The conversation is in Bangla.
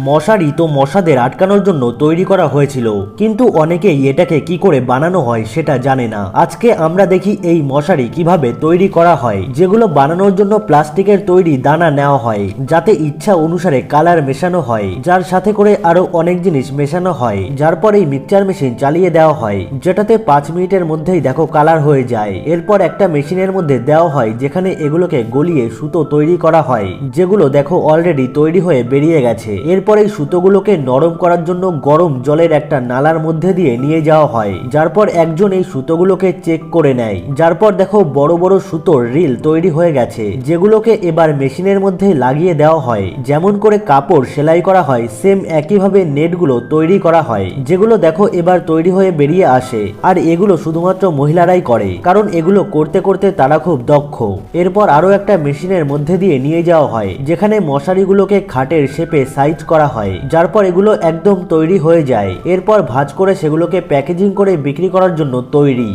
মশারি তো মশাদের আটকানোর জন্য তৈরি করা হয়েছিল, কিন্তু অনেকেই এটাকে কি করে বানানো হয় সেটা জানে না। আজকে আমরা দেখি এই মশারি কিভাবে তৈরি করা হয়, যেগুলো বানানোর জন্য প্লাস্টিকের তৈরি দানা নেওয়া হয়, যাতে ইচ্ছা অনুসারে কালার মেশানো হয়, যার সাথে করে আরো অনেক জিনিস মেশানো হয়, যার পরে মিক্সচার মেশিন চালিয়ে দেওয়া হয়, যেটাতে 5 মিনিটের মধ্যেই দেখো কালার হয়ে যায়। এরপর একটা মেশিনের মধ্যে দেওয়া হয়, যেখানে এগুলোকে গলিয়ে সুতো তৈরি করা হয়, যেগুলো দেখো অলরেডি তৈরি হয়ে বেরিয়ে গেছে। এরপর এই সুতোগুলোকে নরম করার জন্য গরম জলের একটা নালার মধ্যে দিয়ে নিয়ে যাওয়া হয়, যার পর একজন এই সুতোগুলোকে চেক করে নেয়, যার পর দেখো বড় বড় সুতোর রিল তৈরি হয়ে গেছে, যেগুলোকে এবার মেশিনের মধ্যে লাগিয়ে দেওয়া হয়। যেমন করে কাপড় সেলাই করা হয়, সেম একইভাবে নেটগুলো তৈরি করা হয়, যেগুলো দেখো এবার তৈরি হয়ে বেরিয়ে আসে। আর এগুলো শুধুমাত্র মহিলারাই করে, কারণ এগুলো করতে করতে তারা খুব দক্ষ। এরপর আরো একটা মেশিনের মধ্যে দিয়ে নিয়ে যাওয়া হয়, যেখানে মশারিগুলোকে খাটের শেপে সাইজ করা হয়, যার পর এগুলো একদম তৈরি হয়ে যায়। এরপর ভাঁজ করে সেগুলোকে প্যাকেজিং করে বিক্রি করার জন্য তৈরি।